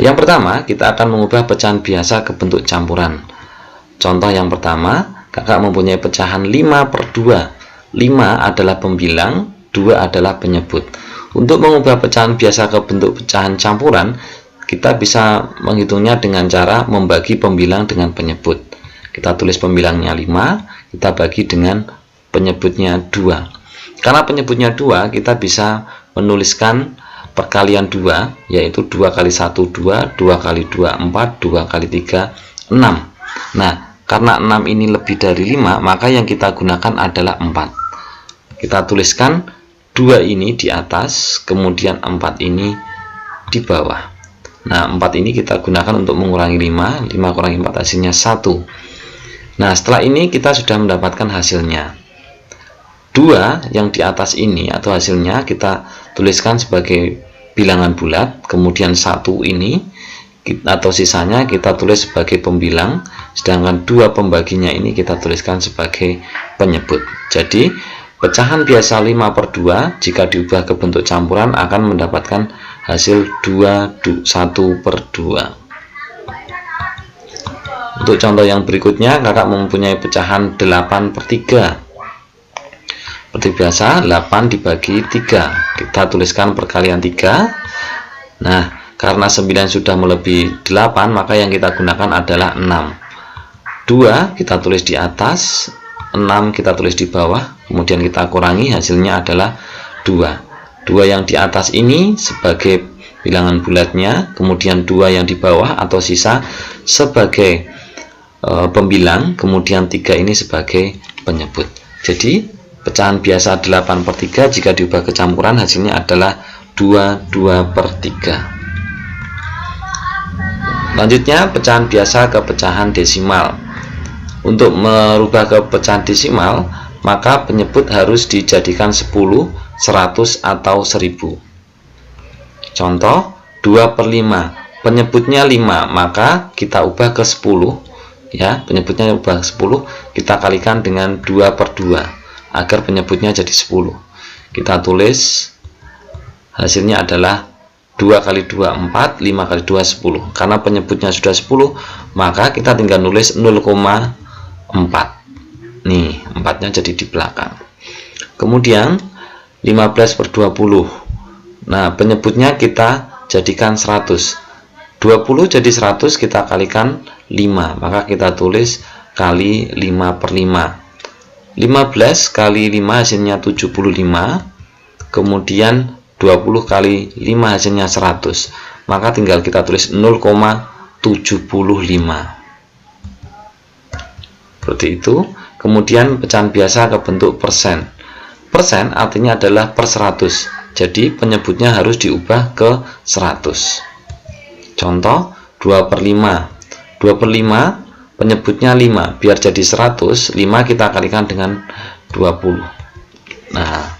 Yang pertama, kita akan mengubah pecahan biasa ke bentuk campuran. Contoh yang pertama, kakak mempunyai pecahan 5/2. 5 adalah pembilang, 2 adalah penyebut. Untuk mengubah pecahan biasa ke bentuk pecahan campuran, kita bisa menghitungnya dengan cara membagi pembilang dengan penyebut. Kita tulis pembilangnya 5, kita bagi dengan penyebutnya 2. Karena penyebutnya 2, kita bisa menuliskan perkalian 2, yaitu 2 kali 1 2, 2 kali 2 4, 2 kali 3 6. Nah, karena 6 ini lebih dari 5, maka yang kita gunakan adalah 4. Kita tuliskan 2 ini di atas, kemudian 4 ini di bawah. Nah, 4 ini kita gunakan untuk mengurangi 5. 5 kurangi 4 hasilnya 1. Nah, setelah ini kita sudah mendapatkan hasilnya. 2 yang di atas ini atau hasilnya kita tuliskan sebagai bilangan bulat, kemudian 1 ini atau sisanya kita tulis sebagai pembilang, sedangkan 2 pembaginya ini kita tuliskan sebagai penyebut. Jadi pecahan biasa 5/2 jika diubah ke bentuk campuran akan mendapatkan hasil 1/2. Untuk contoh yang berikutnya, kakak mempunyai pecahan 8/3. Seperti biasa, 8 dibagi 3. Kita tuliskan perkalian 3. Nah, karena 9 sudah melebihi 8, maka yang kita gunakan adalah 6. 2 kita tulis di atas, 6 kita tulis di bawah, kemudian kita kurangi, hasilnya adalah 2. 2 yang di atas ini sebagai bilangan bulatnya, kemudian 2 yang di bawah atau sisa sebagai pembilang, kemudian 3 ini sebagai penyebut. Jadi pecahan biasa 8/3 jika diubah ke campuran hasilnya adalah 2/3. Selanjutnya pecahan biasa ke pecahan desimal. Untuk merubah ke pecahan desimal, maka penyebut harus dijadikan 10, 100 atau 1000. Contoh 2/5, penyebutnya 5, maka kita ubah ke 10 ya, penyebutnya ubah 10, kita kalikan dengan 2/2 agar penyebutnya jadi 10. Kita tulis hasilnya adalah 2 kali 2 4, 5 kali 2 10. Karena penyebutnya sudah 10, maka kita tinggal nulis 0,4. Nih, 4-nya jadi di belakang. Kemudian 15/20. Nah, penyebutnya kita jadikan 100. 20 jadi 100, kita kalikan 5, maka kita tulis kali 5/5. 15 kali 5 hasilnya 75, kemudian 20 kali 5 hasilnya 100, maka tinggal kita tulis 0,75. Seperti itu. Kemudian pecahan biasa ke bentuk persen. Persen artinya adalah per 100, jadi penyebutnya harus diubah ke 100. Contoh 2/5. 2/5 penyebutnya 5, biar jadi 100, 5 kita kalikan dengan 20. Nah,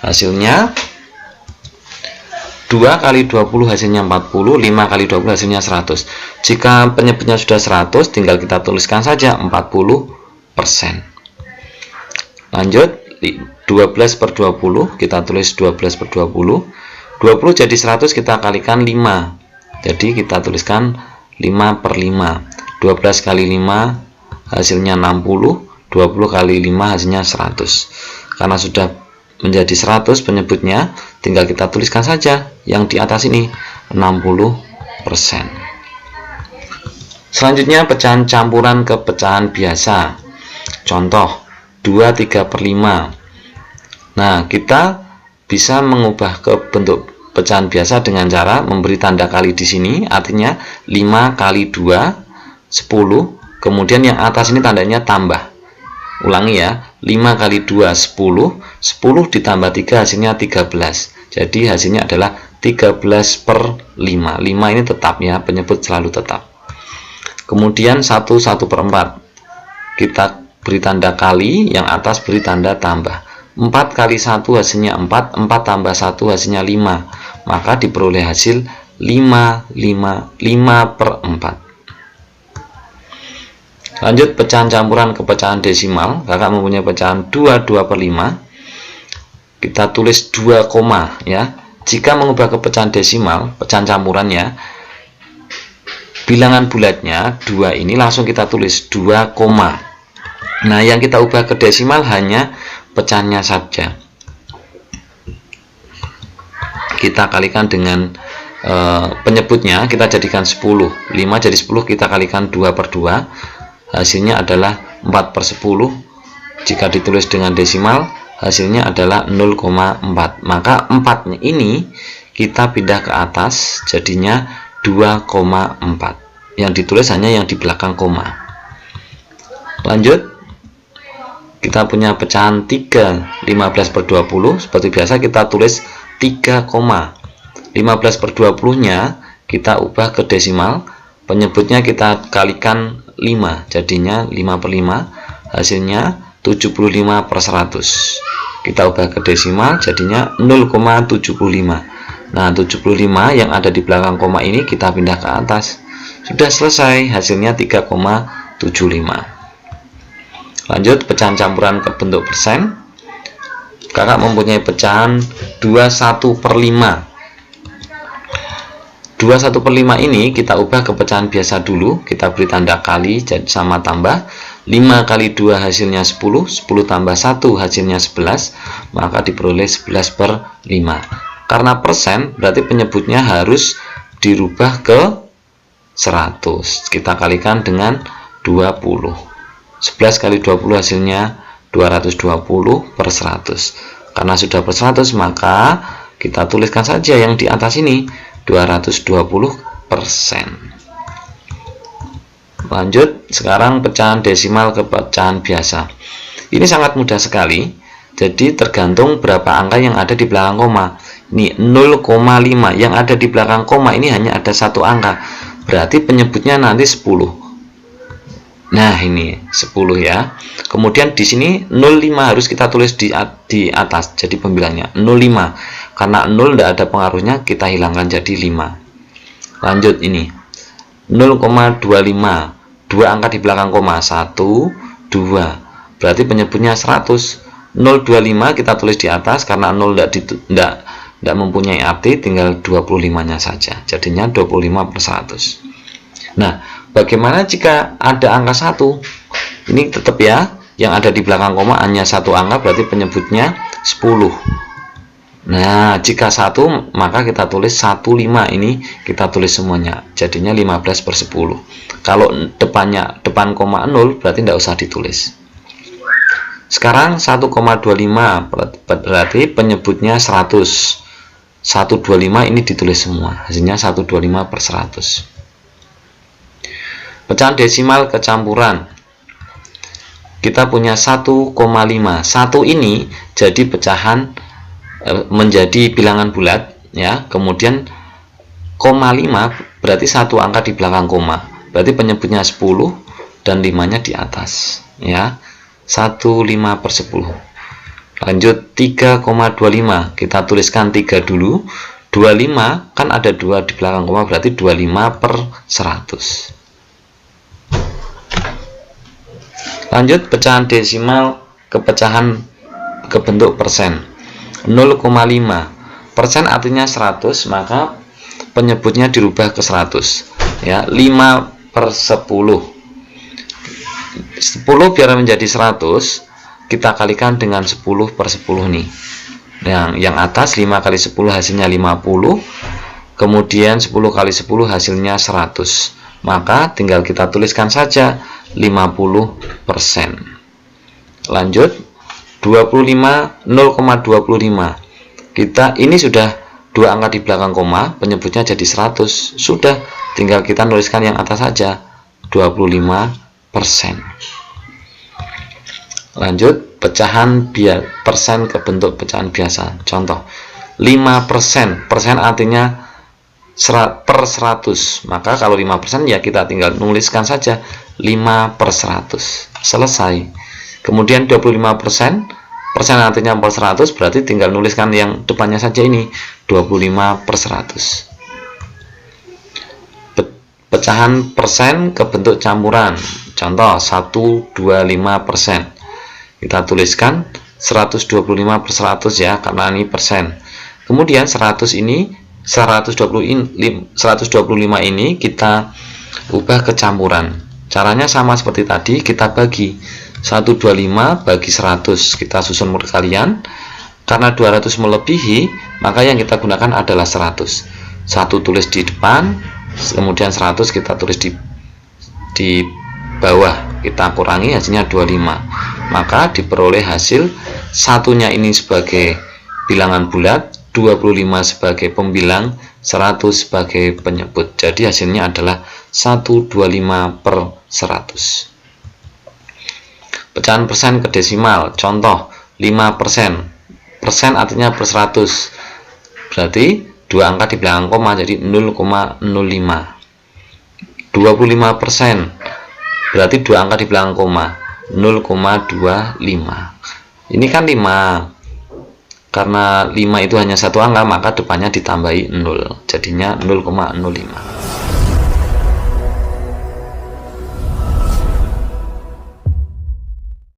hasilnya 2 kali 20 hasilnya 40, 5 kali 20 hasilnya 100. Jika penyebutnya sudah 100, tinggal kita tuliskan saja 40%. Lanjut, 12/20, kita tulis 12/20. 20 jadi 100, kita kalikan 5, jadi kita tuliskan 5/5. 12 kali 5 hasilnya 60, 20 kali 5 hasilnya 100. Karena sudah menjadi 100 penyebutnya, tinggal kita tuliskan saja yang di atas ini 60%. Selanjutnya pecahan campuran ke pecahan biasa. Contoh 2/3/5. Nah, kita bisa mengubah ke bentuk pecahan biasa dengan cara memberi tanda kali di sini, artinya 5 kali 2 10, kemudian yang atas ini tandanya tambah. Ulangi ya, 5 kali 2 10, 10 ditambah 3 hasilnya 13. Jadi hasilnya adalah 13/5. 5 ini tetap ya, penyebut selalu tetap. Kemudian 1/4. Kita beri tanda kali, yang atas beri tanda tambah. 4 kali 1 hasilnya 4, 4 tambah 1 hasilnya 5. Maka diperoleh hasil 5/4. Lanjut pecahan campuran ke pecahan desimal. Kakak mempunyai pecahan 2/5. Kita tulis 2 koma ya. Jika mengubah ke pecahan desimal, pecahan campuran ya, bilangan bulatnya 2 ini langsung kita tulis 2, nah yang kita ubah ke desimal hanya pecahannya saja. Kita kalikan dengan penyebutnya, kita jadikan 10. 5 jadi 10, kita kalikan 2/2, hasilnya adalah 4/10. Jika ditulis dengan desimal, hasilnya adalah 0,4. Maka 4-nya ini kita pindah ke atas, jadinya 2,4. Yang ditulis hanya yang di belakang koma. Lanjut, kita punya pecahan 3, 15/20. Seperti biasa kita tulis 3, 15/20 nya kita ubah ke desimal, penyebutnya kita kalikan 5, jadinya 5/5, hasilnya 75/100. Kita ubah ke desimal, jadinya 0,75. Nah, 75 yang ada di belakang koma ini kita pindah ke atas. Sudah selesai, hasilnya 3,75. Lanjut, pecahan campuran ke bentuk persen. Kakak mempunyai pecahan 21/5. 21/5 ini kita ubah ke pecahan biasa dulu, kita beri tanda kali sama tambah. 5 kali 2 hasilnya 10, 10 tambah 1 hasilnya 11, maka diperoleh 11/5. Karena persen berarti penyebutnya harus dirubah ke 100. Kita kalikan dengan 20. 11 kali 20 hasilnya 220/100. Karena sudah per 100, maka kita tuliskan saja yang di atas ini 220%. Lanjut, sekarang pecahan desimal ke pecahan biasa. Ini sangat mudah sekali. Jadi tergantung berapa angka yang ada di belakang koma. Ini 0,5 yang ada di belakang koma ini hanya ada satu angka. Berarti penyebutnya nanti 10. Nah, ini 10 ya. Kemudian di sini 0,5 harus kita tulis di atas. Jadi pembilangnya 0,5. Karena 0 tidak ada pengaruhnya, kita hilangkan jadi 5. Lanjut ini 0,25. 2 angka di belakang koma, 1, 2. Berarti penyebutnya 100. 0,25 kita tulis di atas karena 0 tidak mempunyai arti, tinggal 25-nya saja. Jadinya 25/100. Nah, bagaimana jika ada angka 1? Ini tetap ya, yang ada di belakang koma hanya satu angka, berarti penyebutnya 10. Nah, jika 1, maka kita tulis 15, ini kita tulis semuanya, jadinya 15/10. Kalau depan koma 0, berarti tidak usah ditulis. Sekarang 1,25 berarti penyebutnya 100. 125 ini ditulis semua, hasilnya 125/100. Pecahan desimal kecampuran. Kita punya 1,5. 1 ini jadi pecahan menjadi bilangan bulat ya. Kemudian 0,5 berarti satu angka di belakang koma. Berarti penyebutnya 10 dan 5-nya di atas ya. 15/10. Lanjut 3,25. Kita tuliskan 3 dulu. 25 kan ada 2 di belakang koma, berarti 25/100. Lanjut pecahan desimal ke pecahan ke bentuk persen. 0,5. Persen artinya 100, maka penyebutnya dirubah ke 100 ya. 5/10. 10 biar menjadi 100, kita kalikan dengan 10/10 nih. Yang atas 5 kali 10 hasilnya 50, kemudian 10 kali 10 hasilnya 100. Maka tinggal kita tuliskan saja 50%. Lanjut 0,25. Kita ini sudah 2 angka di belakang koma, penyebutnya jadi 100. Sudah, tinggal kita nuliskan yang atas saja 25%. Lanjut pecahan persen ke bentuk pecahan biasa. Contoh 5%. Persen artinya per 100. Maka kalau 5% ya kita tinggal nuliskan saja 5/100. Selesai. Kemudian 25%. Persen artinya per 100, berarti tinggal nuliskan yang depannya saja ini 25/100. Pecahan persen ke bentuk campuran. Contoh 125%. Kita tuliskan 125/100 ya, karena ini persen. Kemudian 125 ini kita ubah ke campuran. Caranya sama seperti tadi, kita bagi 125 bagi 100, kita susun perkalian. Karena 200 melebihi, maka yang kita gunakan adalah 100. 1 tulis di depan, kemudian 100 kita tulis di bawah, kita kurangi, hasilnya 25. Maka diperoleh hasil satunya ini sebagai bilangan bulat, 25 sebagai pembilang, 100 sebagai penyebut. Jadi hasilnya adalah 125/100. Pecahan persen ke desimal. Contoh 5%. Persen artinya per 100. Berarti 2 angka di belakang koma jadi 0,05. 25%. Berarti 2 angka di belakang koma 0,25. Ini kan 5. Karena 5 itu hanya satu angka, maka depannya ditambahi 0. Jadinya 0,05.